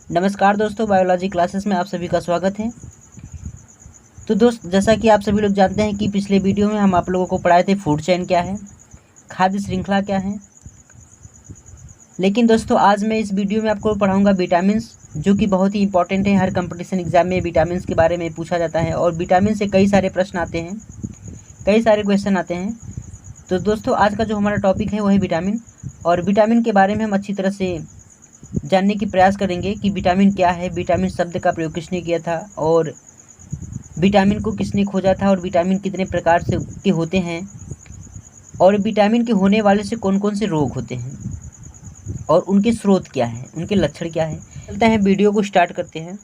नमस्कार दोस्तों, biology classes में आप सभी का स्वागत है। तो दोस्त, जैसा कि आप सभी लोग जानते हैं कि पिछले वीडियो में हम आप लोगों को पढ़ाए थे फूड चेन क्या है, खाद्य श्रृंखला क्या है। लेकिन दोस्तों, आज मैं इस वीडियो में आपको पढ़ाऊंगा विटामिन्स, जो कि बहुत ही इंपॉर्टेंट है। हर कंपटीशन एग्जाम में विटामिन्स के बारे में पूछा जाता है और विटामिन से कई सारे प्रश्न आते हैं, कई सारे क्वेश्चन आते हैं। तो दोस्तों, आज का जो हमारा टॉपिक है वो है विटामिन, और विटामिन के बारे में हम अच्छी तरह से जानने की प्रयास करेंगे कि विटामिन क्या है, विटामिन शब्द का प्रयोग किसने किया था, और विटामिन को किसने खोजा था, और विटामिन कितने प्रकार से के होते हैं, और विटामिन के होने वाले से कौन कौन से रोग होते हैं, और उनके स्रोत क्या है, उनके लक्षण क्या है। चलते हैं, वीडियो को स्टार्ट करते हैं।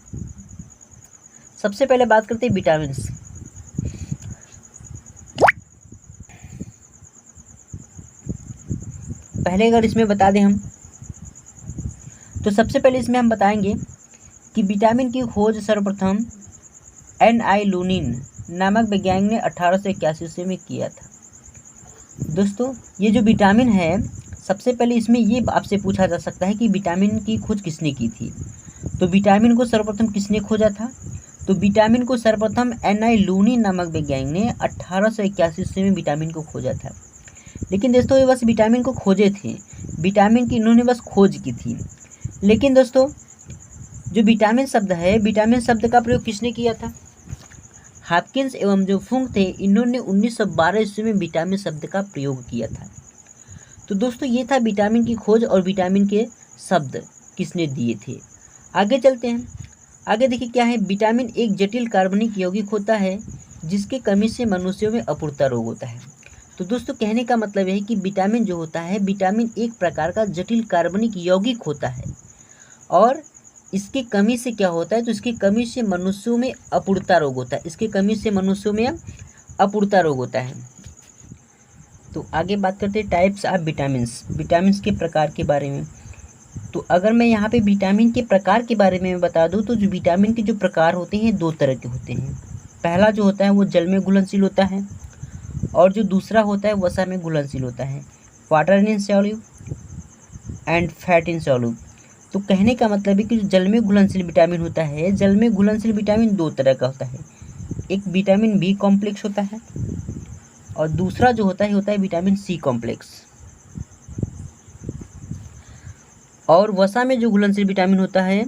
सबसे पहले बात करते हैं विटामिन्स। पहले अगर इसमें बता दें हम, तो सबसे पहले इसमें हम बताएंगे कि विटामिन की खोज सर्वप्रथम N.I. लूनिन नामक वैज्ञानिक ने 1881 में किया था। दोस्तों, ये जो विटामिन है, सबसे पहले इसमें ये आपसे पूछा जा सकता है कि विटामिन की खोज किसने की थी। तो विटामिन को सर्वप्रथम किसने खोजा था? तो विटामिन को सर्वप्रथम N.I. लूनिन नामक वैज्ञानिक ने 1881 में विटामिन को खोजा था। लेकिन दोस्तों, ये बस विटामिन को खोजे थे, विटामिन की इन्होंने बस खोज की थी। लेकिन दोस्तों, जो विटामिन शब्द है, विटामिन शब्द का प्रयोग किसने किया था? हॉपकिंस एवं जो फुंक थे, इन्होंने 1912 ईस्वी में विटामिन शब्द का प्रयोग किया था। तो दोस्तों, ये था विटामिन की खोज और विटामिन के शब्द किसने दिए थे। आगे चलते हैं। आगे देखिए क्या है। विटामिन एक जटिल कार्बनिक यौगिक होता है जिसके कमी से मनुष्यों में अपूर्णता रोग होता है। तो दोस्तों, कहने का मतलब है कि विटामिन जो होता है, विटामिन एक प्रकार का जटिल कार्बनिक यौगिक होता है, और इसकी कमी से क्या होता है, तो इसकी कमी से मनुष्यों में अपूर्णता रोग होता है। इसकी कमी से मनुष्यों में अपूर्णता रोग होता है। तो आगे बात करते हैं टाइप्स ऑफ विटामिन्स, विटामिन्स के प्रकार के बारे में। तो अगर मैं यहाँ पे विटामिन के प्रकार के बारे में बता दूँ, तो जो विटामिन के जो प्रकार होते हैं, दो तरह के होते हैं। पहला जो होता है वो जल में घुलनशील होता है, और जो दूसरा होता है वसा में घुलनशील होता है, water insoluble and fat insoluble. तो कहने का मतलब है कि जो जल में घुलनशील विटामिन होता है, जल में घुलनशील विटामिन दो तरह का होता है। एक विटामिन बी कॉम्प्लेक्स होता है, और दूसरा जो होता है विटामिन सी कॉम्प्लेक्स। और वसा में जो घुलनशील विटामिन होता है,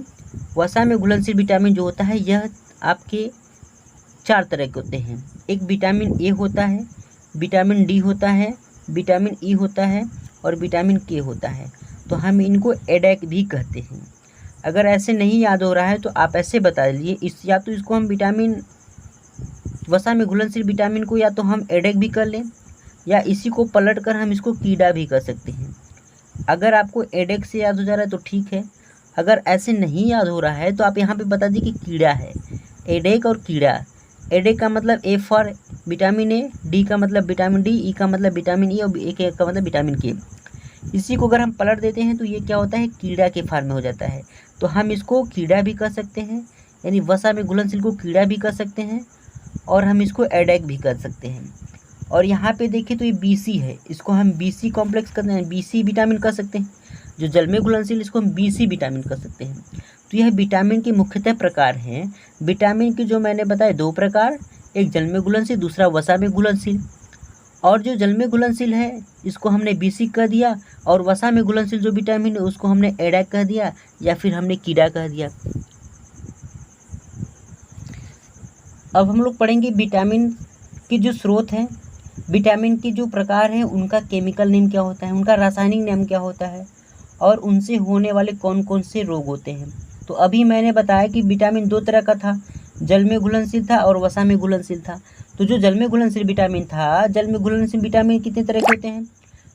वसा में घुलनशील विटामिन जो होता है, यह आपके चार तरह के होते हैं। एक विटामिन ए होता है, विटामिन डी होता है, विटामिन ई होता है, और विटामिन के होता है। तो हम इनको एडेक भी कहते हैं। अगर ऐसे नहीं याद हो रहा है तो आप ऐसे बता लीजिए, इस या तो इसको हम विटामिन वसा में घुलनशील विटामिन को या तो हम एडेक भी कर लें, या इसी को पलट कर हम इसको कीड़ा भी कर सकते हैं। अगर आपको एडेक से याद हो जा रहा है तो ठीक है, अगर ऐसे नहीं याद हो रहा है तो आप यहाँ पे बता दीजिए कि कीड़ा है। एडेक और कीड़ा। एडेक का मतलब A for vitamin A, D का मतलब विटामिन डी, ई का मतलब विटामिन ई, और ए का मतलब विटामिन के। इसी को अगर हम पलट देते हैं तो ये क्या होता है, कीड़ा के फॉर्म में हो जाता है। तो हम इसको कीड़ा भी कर सकते हैं, यानी वसा में घुलनशील को कीड़ा भी कर सकते हैं, और हम इसको एडेक भी कर सकते हैं। और यहाँ पे देखिए तो ये बीसी है, इसको हम बीसी कॉम्प्लेक्स करते हैं, बीसी विटामिन कर सकते हैं। जो जल में घुलनशील, इसको हम बीसी विटामिन कर सकते हैं। तो यह विटामिन के मुख्यतः प्रकार हैं। विटामिन के जो मैंने बताए दो प्रकार, एक जल में घुलनशील, दूसरा वसा में घुलनशील। और जो जल में घुलनशील है इसको हमने बीसी कह दिया, और वसा में घुलनशील जो विटामिन है उसको हमने एडेक कह दिया, या फिर हमने कीड़ा कह दिया। अब हम लोग पढ़ेंगे विटामिन के जो स्रोत हैं, विटामिन के जो प्रकार हैं, उनका केमिकल नेम क्या होता है, उनका रासायनिक नाम क्या होता है, और उनसे होने वाले कौन कौन से रोग होते हैं। तो अभी मैंने बताया कि विटामिन दो तरह का था, जल में घुलनशील था और वसा में घुलनशील था। तो जो जल में घुलनशील विटामिन था, जल में घुलनशील विटामिन कितने तरह के होते हैं,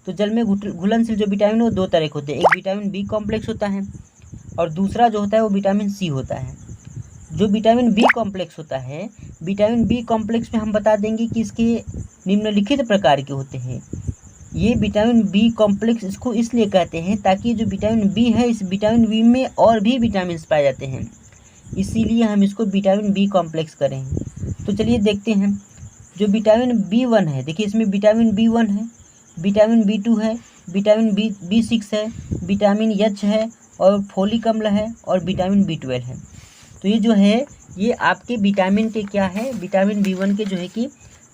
तो जल में घुलनशील जो विटामिन वो दो तरह के होते हैं। एक विटामिन बी कॉम्प्लेक्स होता है, और दूसरा जो होता है वो विटामिन सी होता है। जो विटामिन बी कॉम्प्लेक्स होता है, विटामिन बी कॉम्प्लेक्स में हम बता देंगे कि इसके निम्नलिखित प्रकार के होते हैं। ये विटामिन बी कॉम्प्लेक्स इसको इसलिए कहते हैं ताकि जो विटामिन बी है, इस विटामिन बी में और भी विटामिन पाए जाते हैं, इसीलिए हम इसको विटामिन बी कॉम्प्लेक्स करें। तो चलिए देखते हैं। जो विटामिन बी1 है, देखिए इसमें विटामिन बी1 है, विटामिन बी2 है, विटामिन बी6 है, विटामिन एच है, और फोलिक अम्ल है और विटामिन B12 है। तो ये जो है ये आपके विटामिन के क्या है, विटामिन B1 के जो है कि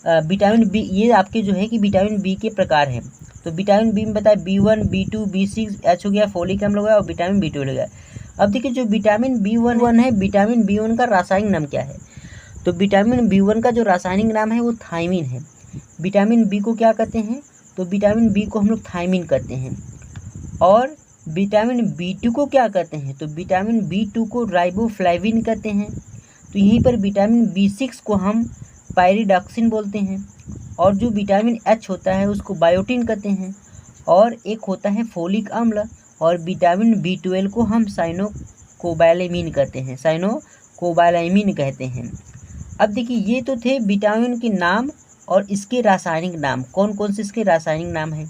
विटामिन बी, ये आपके जो है कि विटामिन बी के प्रकार हैं। तो विटामिन बी में बताया B1, B2, B6, H हो गया, फोलिक अम्ल हो गया और विटामिन B12 हो गया। अब देखिए जो विटामिन B1 है, विटामिन B1 का रासायनिक नाम क्या है? तो विटामिन B1 का जो रासायनिक नाम है वो थायमिन है। विटामिन बी को क्या कहते हैं? तो विटामिन बी को हम लोग थायमिन कहते हैं। और विटामिन B2 को क्या कहते हैं? तो विटामिन B2 को राइबोफ्लेविन कहते हैं। तो यहीं पर विटामिन B6 को हम पायरिडॉक्सिन बोलते हैं। और जो विटामिन H होता है उसको बायोटिन कहते हैं। और एक होता है फोलिक अम्ल, और विटामिन B12 को हम साइनोकोबालेमिन कहते हैं, साइनोकोबालेमिन कहते हैं। अब देखिए ये तो थे विटामिन के नाम और इसके रासायनिक नाम, कौन कौन से इसके रासायनिक नाम हैं।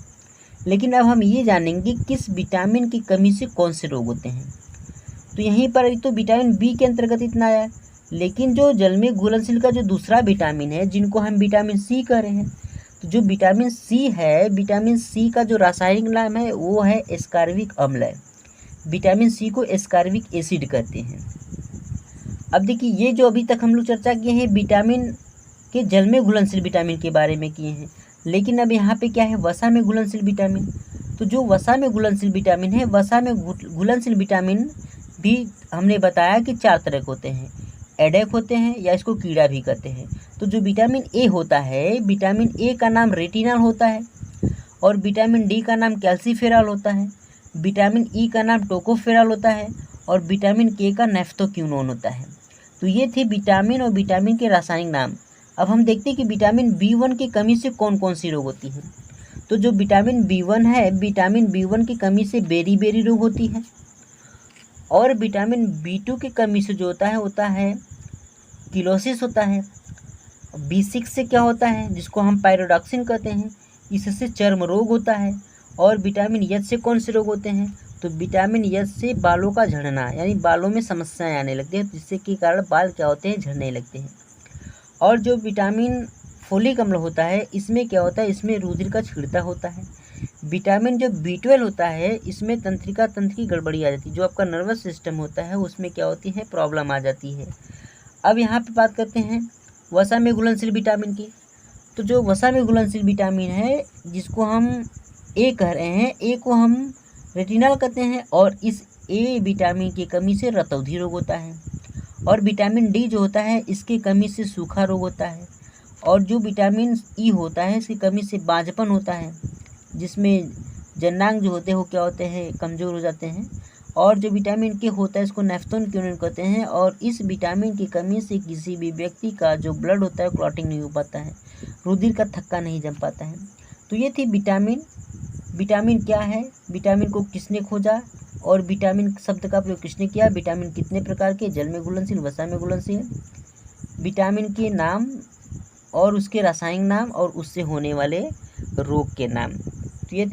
लेकिन अब हम ये जानेंगे किस विटामिन की कमी से कौन से रोग होते हैं। तो यहीं पर तो विटामिन बी के अंतर्गत इतना आया, लेकिन जो जल में घुलनशील का जो दूसरा विटामिन है जिनको हम विटामिन सी कह रहे हैं, तो जो विटामिन सी है, विटामिन सी का जो रासायनिक नाम है वो है एस्कॉर्बिक अम्ल है। विटामिन सी को एस्कॉर्बिक एसिड कहते हैं। अब देखिए ये जो अभी तक हम लोग चर्चा किए हैं विटामिन के जल में घुलनशील विटामिन के बारे में किए हैं, लेकिन अब यहाँ पे क्या है, वसा में घुलनशील विटामिन। तो जो वसा में घुलनशील विटामिन है, वसा में घुलनशील विटामिन भी हमने बताया कि 4 तरह के होते हैं। एडेक होते हैं या इसको कीड़ा भी कहते हैं। तो जो विटामिन ए होता है, विटामिन ए का नाम रेटिनॉल होता है, और विटामिन डी का नाम कैल्सीफेरॉल होता है, विटामिन ई का नाम टोकोफेरॉल होता है, और विटामिन के का नेफ्थोक्विनोन होता है। तो ये थे विटामिन और विटामिन के रासायनिक नाम। अब हम देखते हैं कि विटामिन B1 की कमी से कौन कौन सी रोग होती हैं। तो जो विटामिन B1 है, विटामिन B1 की कमी से बेरी रोग होती है। और विटामिन B2 की कमी से जो होता है किलोसिस होता है। B6 से क्या होता है, जिसको हम पायरिडॉक्सिन कहते हैं, इससे चर्म रोग होता है। और विटामिन H से कौन से रोग होते हैं? तो विटामिन H से बालों का झड़ना, यानी बालों में समस्याएं आने लगती हैं, जिससे के कारण बाल क्या होते हैं, झड़ने लगते हैं। और जो विटामिन फोलिक अम्ल होता है, इसमें क्या होता है, इसमें रुधिर का छिड़ता होता है। विटामिन जो B12 होता है, इसमें तंत्रिका तंत्र की गड़बड़ी आ जाती है, जो आपका नर्वस सिस्टम होता है उसमें क्या होती है, प्रॉब्लम आ जाती है। अब यहाँ पे बात करते हैं वसा में घुलनशील विटामिन की। तो जो वसा में घुलनशील विटामिन है, जिसको हम ए कह रहे हैं, ए को हम रेटिनॉल कहते हैं, और इस ए विटामिन की कमी से रतौंधी रोग होता है। और विटामिन डी जो होता है, इसकी कमी से सूखा रोग होता है। और जो विटामिन ई होता है, इसकी कमी से बांझपन होता है, जिसमें जननांग जो होते हैं वो क्या होते हैं, कमज़ोर हो जाते हैं। और जो विटामिन के होता है, इसको नेफ्थोक्विनोन कहते हैं। और इस विटामिन की कमी से किसी भी व्यक्ति का जो ब्लड होता है क्लॉटिंग नहीं हो पाता है, रुधिर का थक्का नहीं जम पाता है। तो ये थी विटामिन। विटामिन क्या है, विटामिन को किसने खोजा, और विटामिन शब्द का प्रयोग किसने किया, विटामिन कितने प्रकार के, जल में घुलनशील, वसा में घुलनशील, विटामिन के नाम और उसके रासायनिक नाम और उससे होने वाले रोग के नाम।